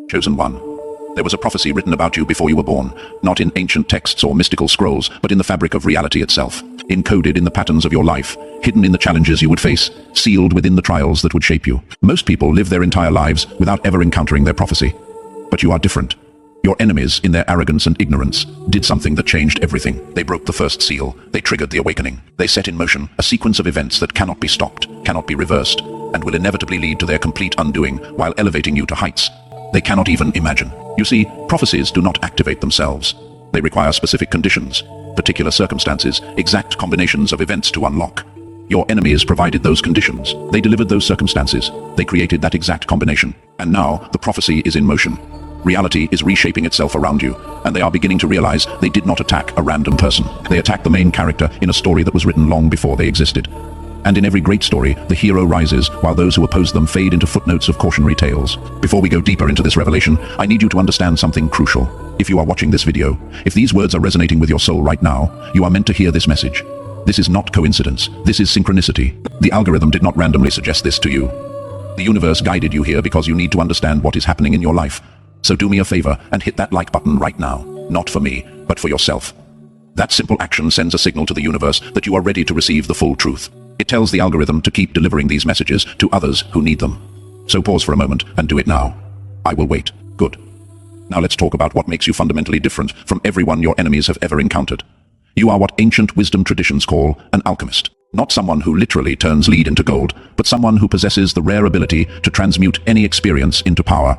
Chosen one. There was a prophecy written about you before you were born, not in ancient texts or mystical scrolls, but in the fabric of reality itself, encoded in the patterns of your life, hidden in the challenges you would face, sealed within the trials that would shape you. Most people live their entire lives without ever encountering their prophecy. But you are different. Your enemies, in their arrogance and ignorance, did something that changed everything. They broke the first seal. They triggered the awakening. They set in motion a sequence of events that cannot be stopped, cannot be reversed, and will inevitably lead to their complete undoing while elevating you to heights they cannot even imagine. You see, prophecies do not activate themselves. They require specific conditions, particular circumstances, exact combinations of events to unlock. Your enemies provided those conditions. They delivered those circumstances. They created that exact combination. And now the prophecy is in motion. Reality is reshaping itself around you, and they are beginning to realize they did not attack a random person. They attacked the main character in a story that was written long before they existed. And in every great story, the hero rises, while those who oppose them fade into footnotes of cautionary tales. Before we go deeper into this revelation, I need you to understand something crucial. If you are watching this video, if these words are resonating with your soul right now, you are meant to hear this message. This is not coincidence. This is synchronicity. The algorithm did not randomly suggest this to you. The universe guided you here because you need to understand what is happening in your life. So do me a favor and hit that like button right now. Not for me, but for yourself. That simple action sends a signal to the universe that you are ready to receive the full truth. It tells the algorithm to keep delivering these messages to others who need them. So pause for a moment and do it now. I will wait. Good. Now let's talk about what makes you fundamentally different from everyone your enemies have ever encountered. You are what ancient wisdom traditions call an alchemist. Not someone who literally turns lead into gold, but someone who possesses the rare ability to transmute any experience into power,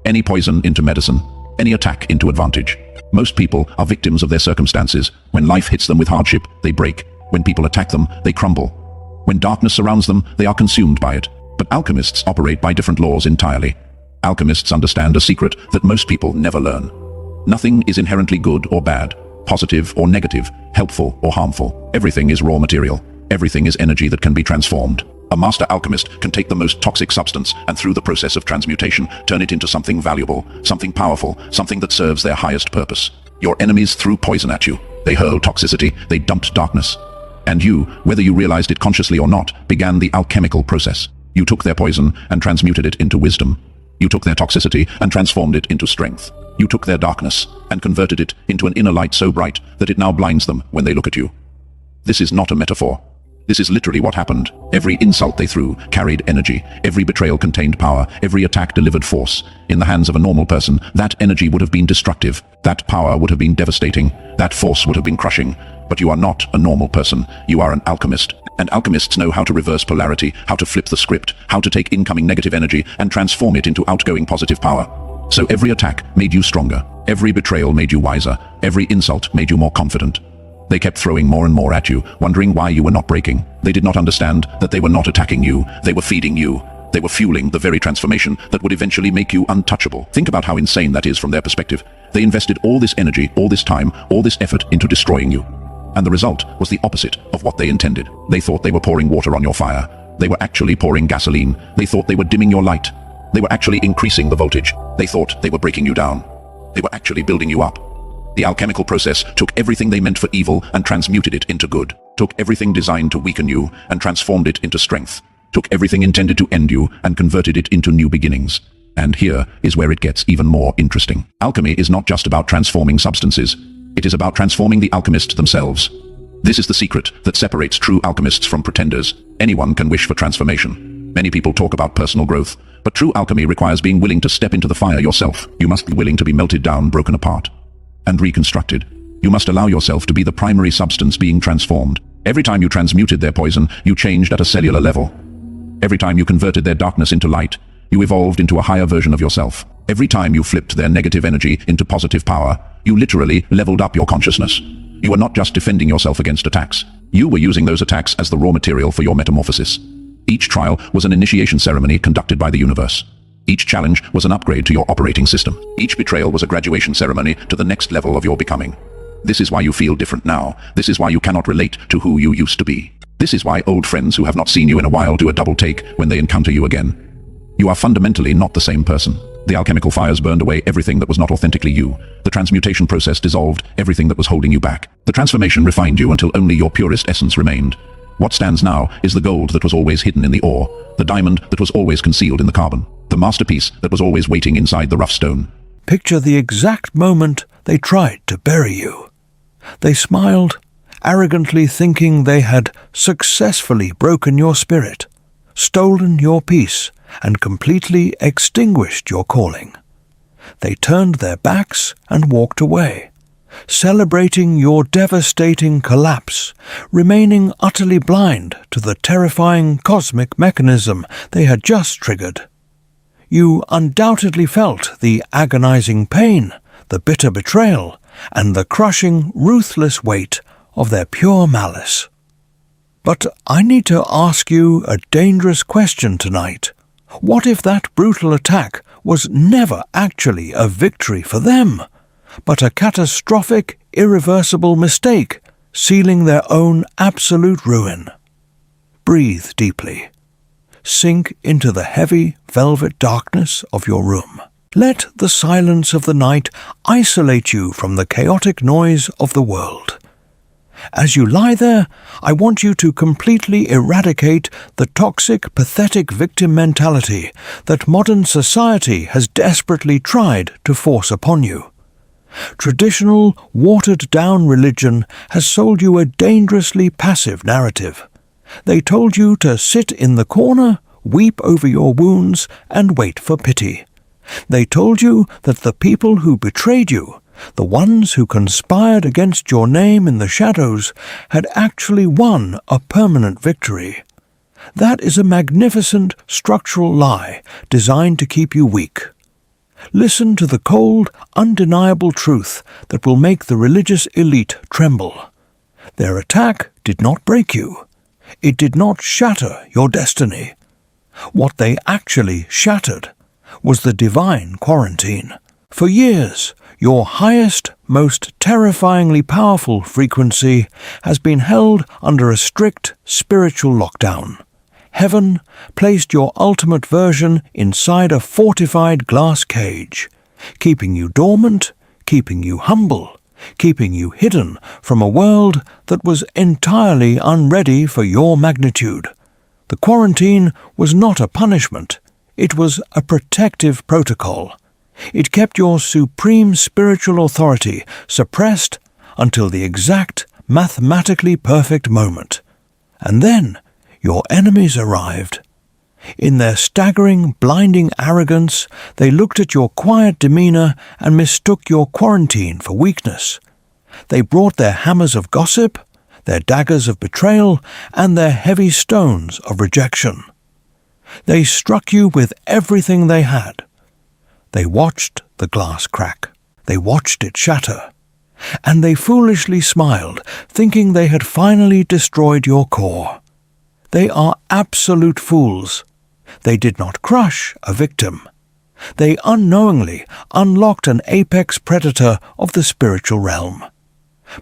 any poison into medicine, any attack into advantage. Most people are victims of their circumstances. When life hits them with hardship, they break. When people attack them, they crumble. When darkness surrounds them, they are consumed by it. But alchemists operate by different laws entirely. Alchemists understand a secret that most people never learn. Nothing is inherently good or bad, positive or negative, helpful or harmful. Everything is raw material. Everything is energy that can be transformed. A master alchemist can take the most toxic substance and through the process of transmutation, turn it into something valuable, something powerful, something that serves their highest purpose. Your enemies threw poison at you. They hurled toxicity. They dumped darkness. And you, whether you realized it consciously or not, began the alchemical process. You took their poison and transmuted it into wisdom. You took their toxicity and transformed it into strength. You took their darkness and converted it into an inner light so bright that it now blinds them when they look at you. This is not a metaphor. This is literally what happened. Every insult they threw carried energy. Every betrayal contained power. Every attack delivered force. In the hands of a normal person, that energy would have been destructive. That power would have been devastating. That force would have been crushing. But you are not a normal person. You are an alchemist. And alchemists know how to reverse polarity, how to flip the script, how to take incoming negative energy and transform it into outgoing positive power. So every attack made you stronger. Every betrayal made you wiser. Every insult made you more confident. They kept throwing more and more at you, wondering why you were not breaking. They did not understand that they were not attacking you. They were feeding you. They were fueling the very transformation that would eventually make you untouchable. Think about how insane that is from their perspective. They invested all this energy, all this time, all this effort into destroying you. And the result was the opposite of what they intended. They thought they were pouring water on your fire. They were actually pouring gasoline. They thought they were dimming your light. They were actually increasing the voltage. They thought they were breaking you down. They were actually building you up. The alchemical process took everything they meant for evil and transmuted it into good. Took everything designed to weaken you and transformed it into strength. Took everything intended to end you and converted it into new beginnings. And here is where it gets even more interesting. Alchemy is not just about transforming substances. It is about transforming the alchemists themselves. This is the secret that separates true alchemists from pretenders. Anyone can wish for transformation. Many people talk about personal growth, but true alchemy requires being willing to step into the fire yourself. You must be willing to be melted down, broken apart, and reconstructed. You must allow yourself to be the primary substance being transformed. Every time you transmuted their poison, you changed at a cellular level. Every time you converted their darkness into light, you evolved into a higher version of yourself. Every time you flipped their negative energy into positive power, you literally leveled up your consciousness. You were not just defending yourself against attacks. You were using those attacks as the raw material for your metamorphosis. Each trial was an initiation ceremony conducted by the universe. Each challenge was an upgrade to your operating system. Each betrayal was a graduation ceremony to the next level of your becoming. This is why you feel different now. This is why you cannot relate to who you used to be. This is why old friends who have not seen you in a while do a double take when they encounter you again. You are fundamentally not the same person. The alchemical fires burned away everything that was not authentically you. The transmutation process dissolved everything that was holding you back. The transformation refined you until only your purest essence remained. What stands now is the gold that was always hidden in the ore, the diamond that was always concealed in the carbon, the masterpiece that was always waiting inside the rough stone. Picture the exact moment they tried to bury you. They smiled, arrogantly thinking they had successfully broken your spirit, stolen your peace, and completely extinguished your calling. They turned their backs and walked away, celebrating your devastating collapse, remaining utterly blind to the terrifying cosmic mechanism they had just triggered. You undoubtedly felt the agonizing pain, the bitter betrayal, and the crushing, ruthless weight of their pure malice. But I need to ask you a dangerous question tonight. What if that brutal attack was never actually a victory for them, but a catastrophic, irreversible mistake, sealing their own absolute ruin? Breathe deeply. Sink into the heavy velvet darkness of your room. Let the silence of the night isolate you from the chaotic noise of the world. As you lie there, I want you to completely eradicate the toxic, pathetic victim mentality that modern society has desperately tried to force upon you. Traditional, watered-down religion has sold you a dangerously passive narrative. They told you to sit in the corner, weep over your wounds, and wait for pity. They told you that the people who betrayed you, the ones who conspired against your name in the shadows, had actually won a permanent victory. That is a magnificent structural lie designed to keep you weak. Listen to the cold, undeniable truth that will make the religious elite tremble. Their attack did not break you. It did not shatter your destiny. What they actually shattered was the divine quarantine. For years, your highest, most terrifyingly powerful frequency has been held under a strict spiritual lockdown. Heaven placed your ultimate version inside a fortified glass cage, keeping you dormant, keeping you humble, keeping you hidden from a world that was entirely unready for your magnitude. The quarantine was not a punishment, it was a protective protocol. It kept your supreme spiritual authority suppressed until the exact, mathematically perfect moment. And then your enemies arrived. In their staggering, blinding arrogance, they looked at your quiet demeanor and mistook your quarantine for weakness. They brought their hammers of gossip, their daggers of betrayal, and their heavy stones of rejection. They struck you with everything they had. They watched the glass crack. They watched it shatter. And they foolishly smiled, thinking they had finally destroyed your core. They are absolute fools. They did not crush a victim. They unknowingly unlocked an apex predator of the spiritual realm.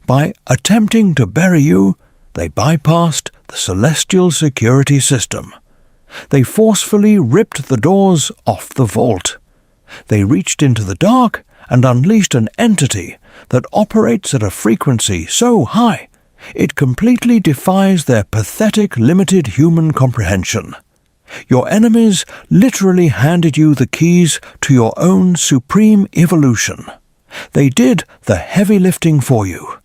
By attempting to bury you, they bypassed the celestial security system. They forcefully ripped the doors off the vault. They reached into the dark and unleashed an entity that operates at a frequency so high it completely defies their pathetic, limited human comprehension. Your enemies literally handed you the keys to your own supreme evolution. They did the heavy lifting for you.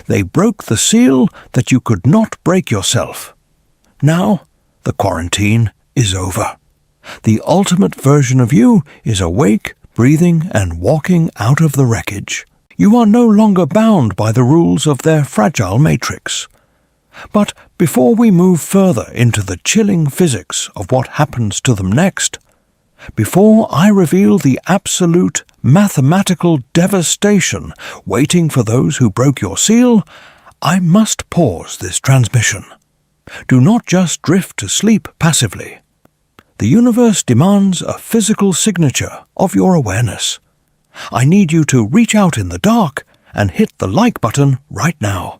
They broke the seal that you could not break yourself. Now, the quarantine is over. The ultimate version of you is awake, breathing, and walking out of the wreckage. You are no longer bound by the rules of their fragile matrix. But before we move further into the chilling physics of what happens to them next, before I reveal the absolute mathematical devastation waiting for those who broke your seal, I must pause this transmission. Do not just drift to sleep passively. The universe demands a physical signature of your awareness. I need you to reach out in the dark and hit the like button right now.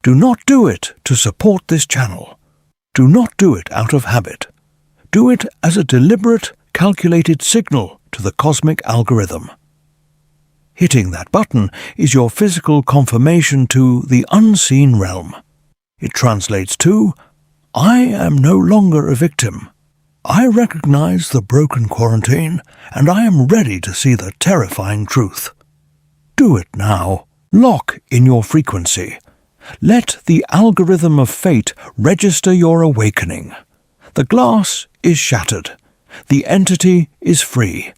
Do not do it to support this channel. Do not do it out of habit. Do it as a deliberate, calculated signal to the cosmic algorithm. Hitting that button is your physical confirmation to the unseen realm. It translates to I am no longer a victim. I recognize the broken quarantine, and I am ready to see the terrifying truth. Do it now. Lock in your frequency. Let the algorithm of fate register your awakening. The glass is shattered. The entity is free.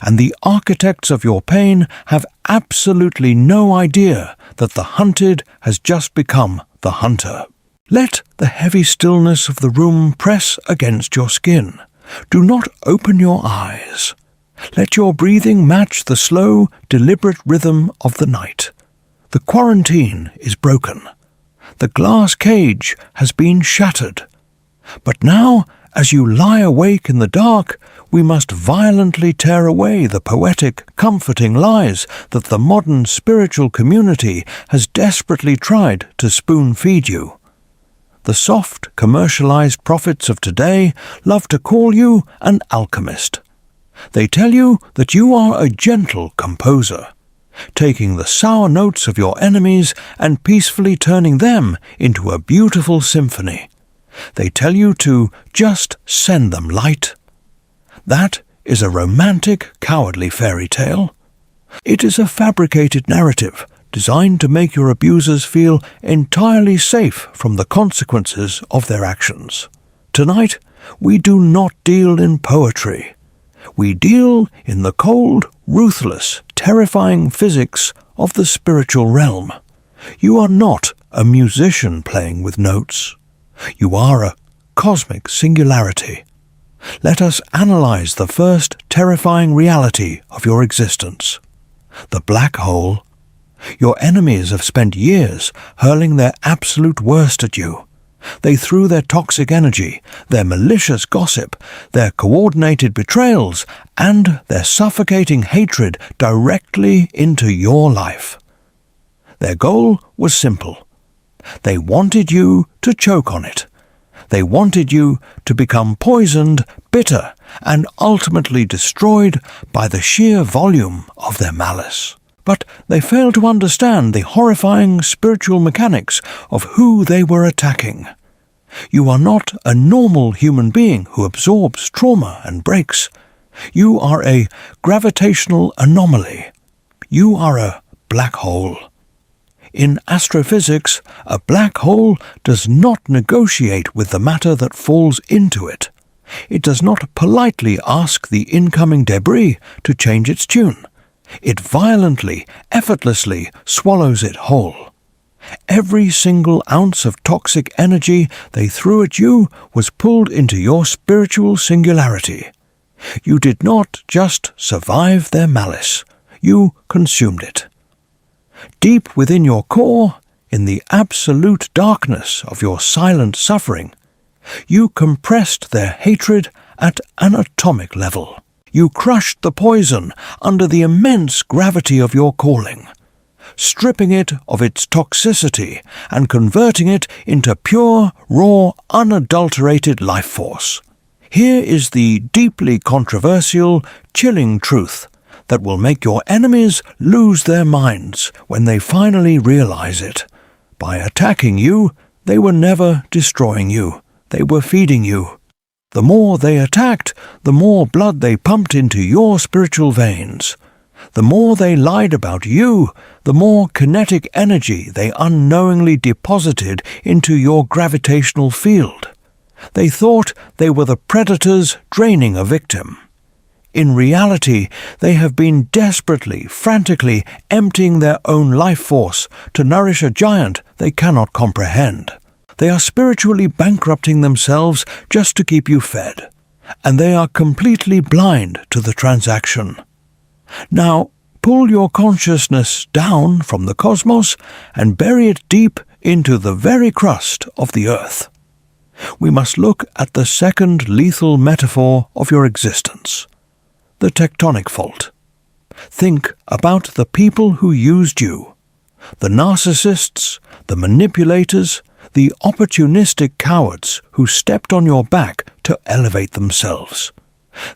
And the architects of your pain have absolutely no idea that the hunted has just become the hunter. Let the heavy stillness of the room press against your skin. Do not open your eyes. Let your breathing match the slow, deliberate rhythm of the night. The quarantine is broken. The glass cage has been shattered. But now, as you lie awake in the dark, we must violently tear away the poetic, comforting lies that the modern spiritual community has desperately tried to spoon-feed you. The soft, commercialized prophets of today love to call you an alchemist. They tell you that you are a gentle composer, taking the sour notes of your enemies and peacefully turning them into a beautiful symphony. They tell you to just send them light. That is a romantic, cowardly fairy tale. It is a fabricated narrative designed to make your abusers feel entirely safe from the consequences of their actions. Tonight, we do not deal in poetry. We deal in the cold, ruthless, terrifying physics of the spiritual realm. You are not a musician playing with notes. You are a cosmic singularity. Let us analyze the first terrifying reality of your existence, the black hole. Your enemies have spent years hurling their absolute worst at you. They threw their toxic energy, their malicious gossip, their coordinated betrayals, and their suffocating hatred directly into your life. Their goal was simple. They wanted you to choke on it. They wanted you to become poisoned, bitter, and ultimately destroyed by the sheer volume of their malice. But they failed to understand the horrifying spiritual mechanics of who they were attacking. You are not a normal human being who absorbs trauma and breaks. You are a gravitational anomaly. You are a black hole. In astrophysics, a black hole does not negotiate with the matter that falls into it. It does not politely ask the incoming debris to change its tune. It violently, effortlessly swallows it whole. Every single ounce of toxic energy they threw at you was pulled into your spiritual singularity. You did not just survive their malice, you consumed it. Deep within your core, in the absolute darkness of your silent suffering, you compressed their hatred at an atomic level. You crushed the poison under the immense gravity of your calling, stripping it of its toxicity and converting it into pure, raw, unadulterated life force. Here is the deeply controversial, chilling truth that will make your enemies lose their minds when they finally realize it. By attacking you, they were never destroying you. They were feeding you. The more they attacked, the more blood they pumped into your spiritual veins. The more they lied about you, the more kinetic energy they unknowingly deposited into your gravitational field. They thought they were the predators draining a victim. In reality, they have been desperately, frantically emptying their own life force to nourish a giant they cannot comprehend. They are spiritually bankrupting themselves just to keep you fed, and they are completely blind to the transaction. Now, pull your consciousness down from the cosmos and bury it deep into the very crust of the earth. We must look at the second lethal metaphor of your existence, the tectonic fault. Think about the people who used you, the narcissists, the manipulators, the opportunistic cowards who stepped on your back to elevate themselves.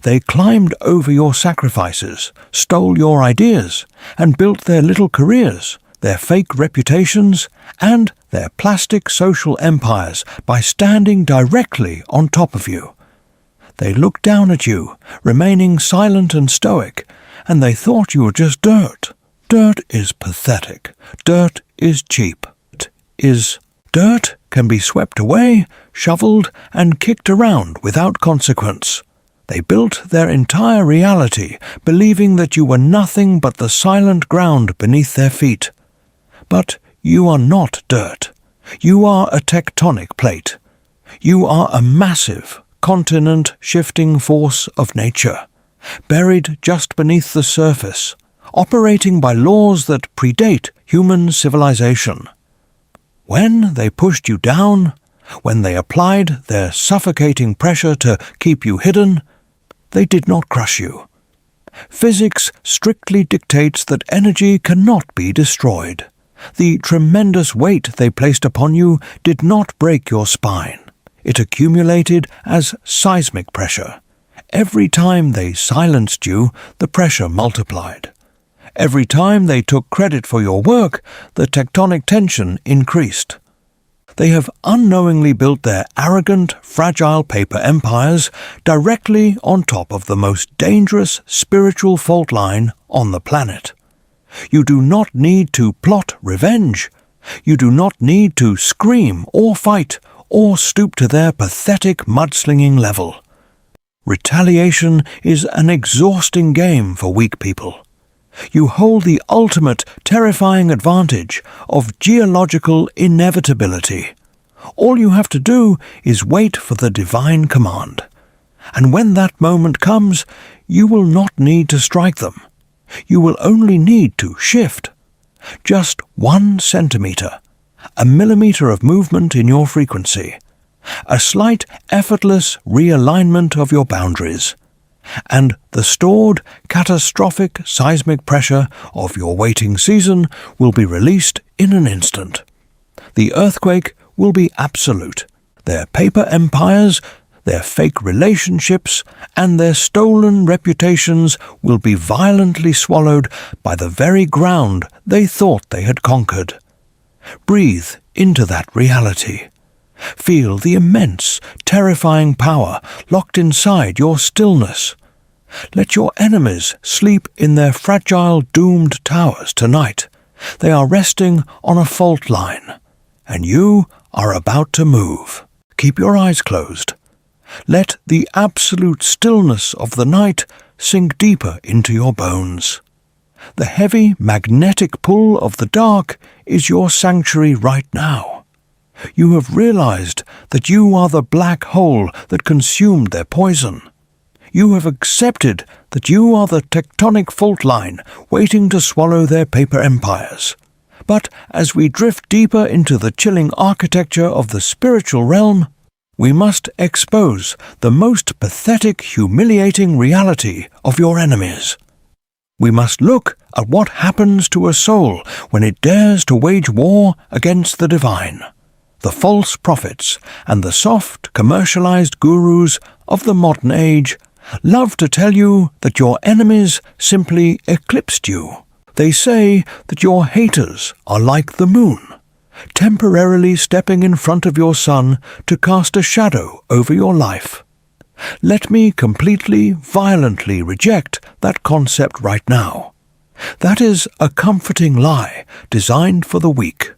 They climbed over your sacrifices, stole your ideas, and built their little careers their fake reputations, and their plastic social empires by standing directly on top of you. They looked down at you, remaining silent and stoic, and they thought you were just dirt. Dirt is pathetic. Dirt is cheap. Dirt can be swept away, shoveled, and kicked around without consequence. They built their entire reality believing that you were nothing but the silent ground beneath their feet. But you are not dirt. You are a tectonic plate. You are a massive, continent-shifting force of nature, buried just beneath the surface, operating by laws that predate human civilization. When they pushed you down, when they applied their suffocating pressure to keep you hidden, they did not crush you. Physics strictly dictates that energy cannot be destroyed. The tremendous weight they placed upon you did not break your spine. It accumulated as seismic pressure. Every time they silenced you, the pressure multiplied. Every time they took credit for your work, the tectonic tension increased. They have unknowingly built their arrogant, fragile paper empires directly on top of the most dangerous spiritual fault line on the planet. You do not need to plot revenge. You do not need to scream or fight or stoop to their pathetic mudslinging level. Retaliation is an exhausting game for weak people. You hold the ultimate terrifying advantage of geological inevitability. All you have to do is wait for the divine command. And when that moment comes, you will not need to strike them. You will only need to shift. Just 1 centimeter, a millimeter of movement in your frequency, a slight effortless realignment of your boundaries, and the stored catastrophic seismic pressure of your waiting season will be released in an instant. The earthquake will be absolute. Their paper empires, their fake relationships, and their stolen reputations will be violently swallowed by the very ground they thought they had conquered. Breathe into that reality. Feel the immense, terrifying power locked inside your stillness. Let your enemies sleep in their fragile, doomed towers tonight. They are resting on a fault line, and you are about to move. Keep your eyes closed. Let the absolute stillness of the night sink deeper into your bones. The heavy magnetic pull of the dark is your sanctuary right now. You have realized that you are the black hole that consumed their poison. You have accepted that you are the tectonic fault line waiting to swallow their paper empires. But as we drift deeper into the chilling architecture of the spiritual realm, we must expose the most pathetic, humiliating reality of your enemies. We must look at what happens to a soul when it dares to wage war against the divine. The false prophets and the soft, commercialized gurus of the modern age love to tell you that your enemies simply eclipsed you. They say that your haters are like the moon, temporarily stepping in front of your sun to cast a shadow over your life. Let me completely, violently reject that concept right now. That is a comforting lie designed for the weak.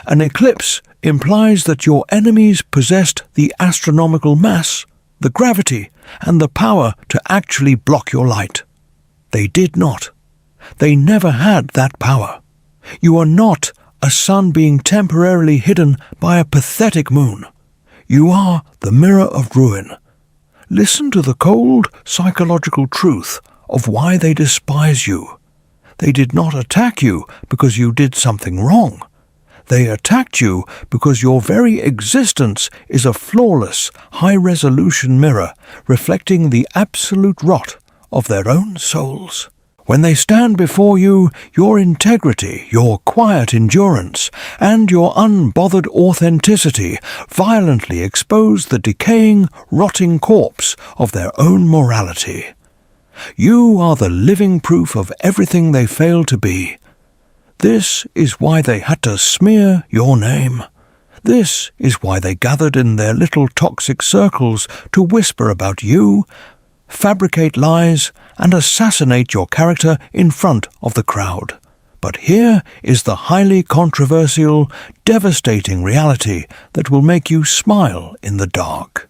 An eclipse implies that your enemies possessed the astronomical mass, the gravity, and the power to actually block your light. They did not. They never had that power. You are not a sun being temporarily hidden by a pathetic moon. You are the mirror of ruin. Listen to the cold, psychological truth of why they despise you. They did not attack you because you did something wrong. They attacked you because your very existence is a flawless, high-resolution mirror reflecting the absolute rot of their own souls. When they stand before you, your integrity, your quiet endurance, and your unbothered authenticity violently expose the decaying, rotting corpse of their own morality. You are the living proof of everything they failed to be. This is why they had to smear your name. This is why they gathered in their little toxic circles to whisper about you, fabricate lies, and assassinate your character in front of the crowd. But here is the highly controversial, devastating reality that will make you smile in the dark.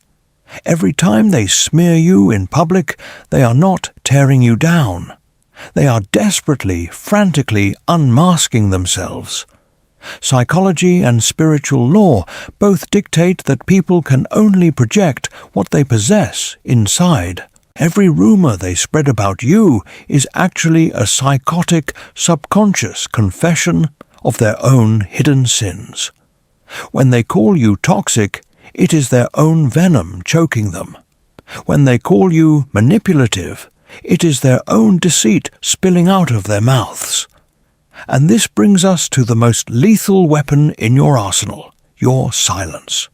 Every time they smear you in public, they are not tearing you down. They are desperately, frantically unmasking themselves. Psychology and spiritual law both dictate that people can only project what they possess inside. Every rumor they spread about you is actually a psychotic, subconscious confession of their own hidden sins. When they call you toxic, it is their own venom choking them. When they call you manipulative, it is their own deceit spilling out of their mouths. And this brings us to the most lethal weapon in your arsenal, your silence.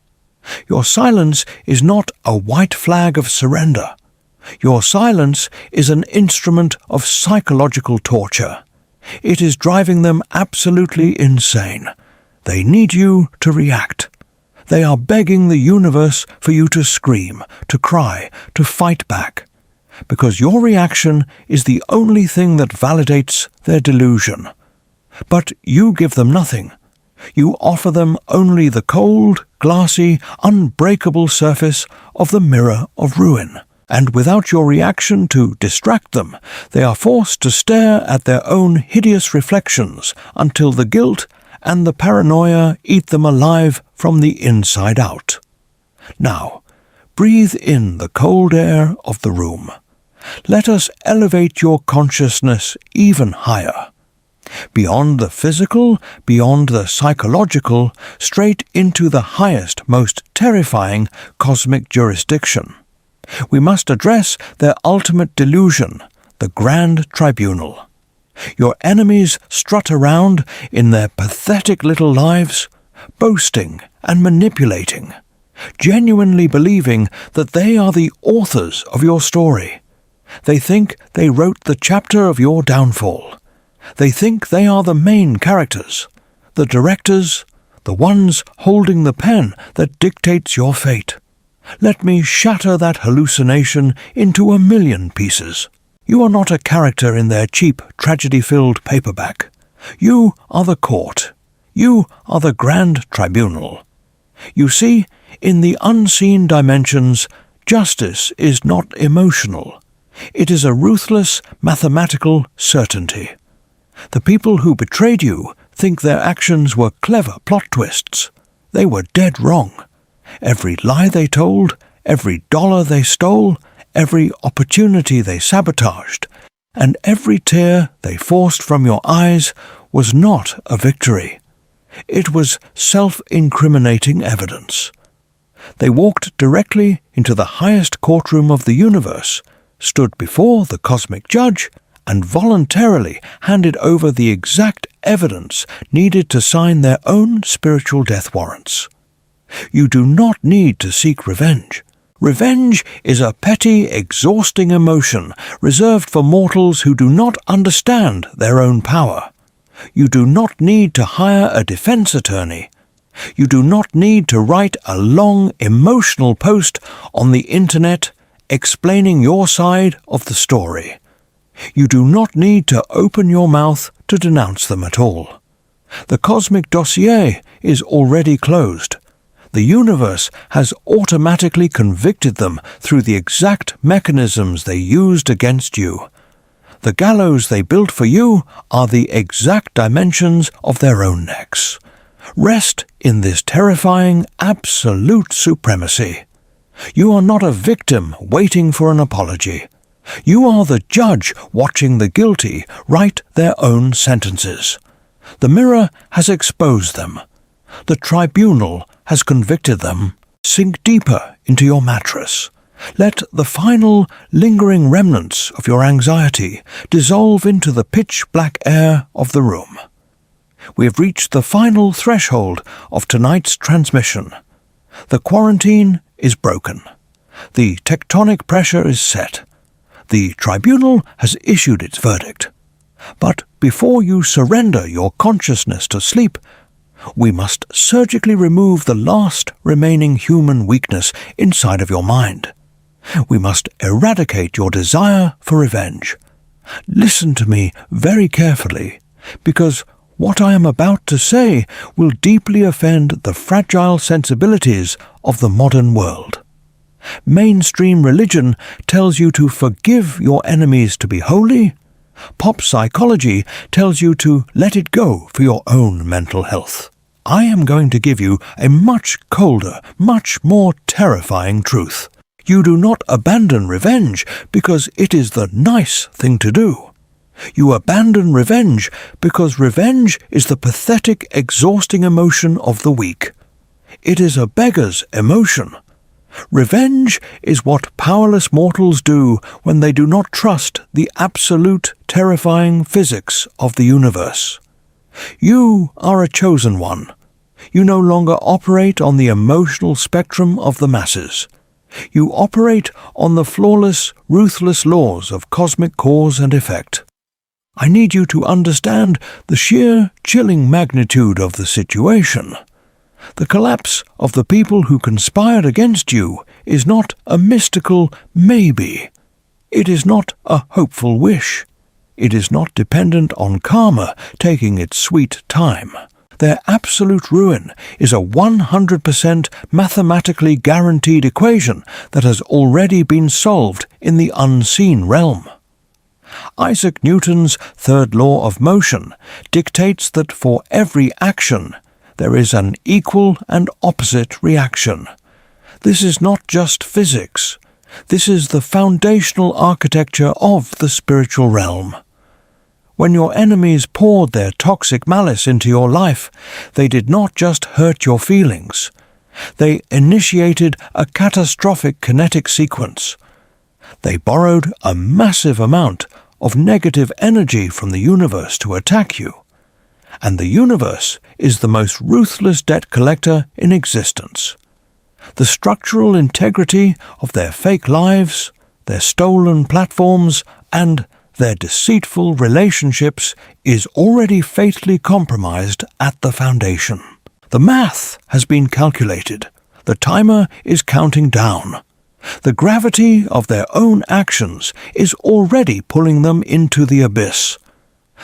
Your silence is not a white flag of surrender. Your silence is an instrument of psychological torture. It is driving them absolutely insane. They need you to react. They are begging the universe for you to scream, to cry, to fight back. Because your reaction is the only thing that validates their delusion. But you give them nothing. You offer them only the cold, glassy, unbreakable surface of the mirror of ruin. And without your reaction to distract them, they are forced to stare at their own hideous reflections until the guilt and the paranoia eat them alive from the inside out. Now, breathe in the cold air of the room. Let us elevate your consciousness even higher. Beyond the physical, beyond the psychological, straight into the highest, most terrifying cosmic jurisdiction. We must address their ultimate delusion, the grand tribunal. Your enemies strut around in their pathetic little lives, boasting and manipulating, genuinely believing that they are the authors of your story. They think they wrote the chapter of your downfall. They think they are the main characters, the directors, the ones holding the pen that dictates your fate. Let me shatter that hallucination into 1,000,000 pieces. You are not a character in their cheap, tragedy-filled paperback. You are the court. You are the grand tribunal. You see, in the unseen dimensions, justice is not emotional. It is a ruthless, mathematical certainty. The people who betrayed you think their actions were clever plot twists. They were dead wrong. Every lie they told, every dollar they stole, every opportunity they sabotaged, and every tear they forced from your eyes was not a victory. It was self-incriminating evidence. They walked directly into the highest courtroom of the universe, stood before the cosmic judge, and voluntarily handed over the exact evidence needed to sign their own spiritual death warrants. You do not need to seek revenge. Revenge is a petty, exhausting emotion reserved for mortals who do not understand their own power. You do not need to hire a defense attorney. You do not need to write a long, emotional post on the internet explaining your side of the story. You do not need to open your mouth to denounce them at all. The cosmic dossier is already closed. The universe has automatically convicted them through the exact mechanisms they used against you. The gallows they built for you are the exact dimensions of their own necks. Rest in this terrifying, absolute supremacy. You are not a victim waiting for an apology. You are the judge watching the guilty write their own sentences. The mirror has exposed them. The tribunal has convicted them. Sink deeper into your mattress. Let the final, lingering remnants of your anxiety dissolve into the pitch-black air of the room. We have reached the final threshold of tonight's transmission. The quarantine is broken. The tectonic pressure is set. The tribunal has issued its verdict. But before you surrender your consciousness to sleep, we must surgically remove the last remaining human weakness inside of your mind. We must eradicate your desire for revenge. Listen to me very carefully, because what I am about to say will deeply offend the fragile sensibilities of the modern world. Mainstream religion tells you to forgive your enemies to be holy. Pop psychology tells you to let it go for your own mental health. I am going to give you a much colder, much more terrifying truth. You do not abandon revenge because it is the nice thing to do. You abandon revenge because revenge is the pathetic, exhausting emotion of the weak. It is a beggar's emotion. Revenge is what powerless mortals do when they do not trust the absolute, terrifying physics of the universe. You are a chosen one. You no longer operate on the emotional spectrum of the masses. You operate on the flawless, ruthless laws of cosmic cause and effect. I need you to understand the sheer, chilling magnitude of the situation. The collapse of the people who conspired against you is not a mystical maybe. It is not a hopeful wish. It is not dependent on karma taking its sweet time. Their absolute ruin is a 100% mathematically guaranteed equation that has already been solved in the unseen realm. Isaac Newton's third law of motion dictates that for every action, there is an equal and opposite reaction. This is not just physics. This is the foundational architecture of the spiritual realm. When your enemies poured their toxic malice into your life, they did not just hurt your feelings. They initiated a catastrophic kinetic sequence. They borrowed a massive amount of negative energy from the universe to attack you. And the universe is the most ruthless debt collector in existence. The structural integrity of their fake lives, their stolen platforms, and their deceitful relationships is already fatally compromised at the foundation. The math has been calculated. The timer is counting down. The gravity of their own actions is already pulling them into the abyss.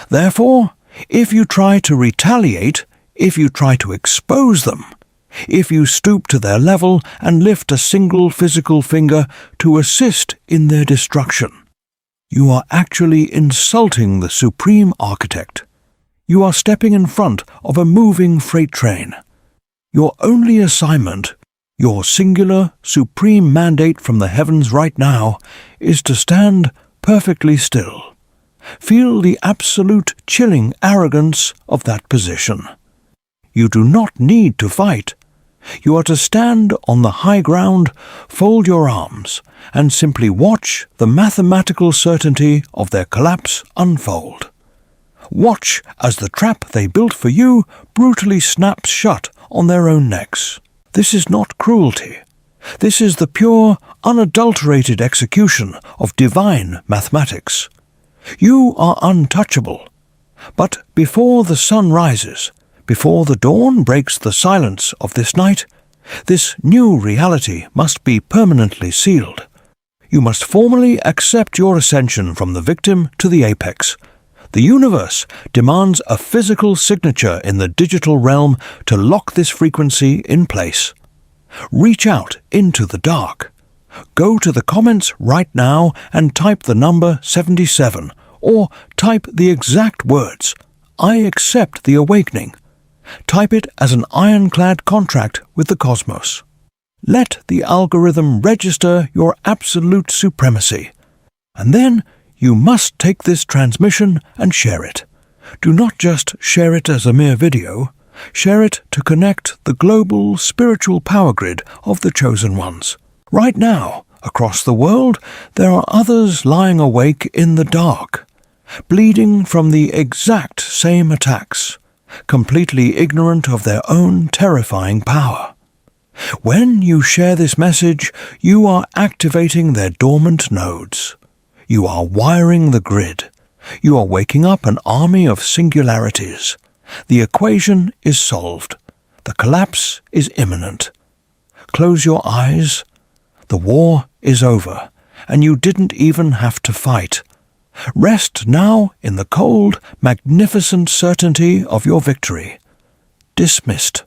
Therefore, if you try to retaliate, if you try to expose them, if you stoop to their level and lift a single physical finger to assist in their destruction, you are actually insulting the supreme architect. You are stepping in front of a moving freight train. Your only assignment, your singular, supreme mandate from the heavens right now, is to stand perfectly still. Feel the absolute chilling arrogance of that position. You do not need to fight. You are to stand on the high ground, fold your arms, and simply watch the mathematical certainty of their collapse unfold. Watch as the trap they built for you brutally snaps shut on their own necks. This is not cruelty. This is the pure, unadulterated execution of divine mathematics. You are untouchable. But before the sun rises, before the dawn breaks the silence of this night, this new reality must be permanently sealed. You must formally accept your ascension from the victim to the apex. The universe demands a physical signature in the digital realm to lock this frequency in place. Reach out into the dark. Go to the comments right now and type the number 77, or type the exact words, "I accept the awakening." Type it as an ironclad contract with the cosmos. Let the algorithm register your absolute supremacy. And then you must take this transmission and share it. Do not just share it as a mere video. Share it to connect the global spiritual power grid of the chosen ones. Right now, across the world, there are others lying awake in the dark, bleeding from the exact same attacks, completely ignorant of their own terrifying power. When you share this message, you are activating their dormant nodes. You are wiring the grid, You are waking up an army of singularities. The equation is solved. The collapse is imminent. Close your eyes. The war is over, and you didn't even have to fight. Rest now in the cold, magnificent certainty of your victory. Dismissed.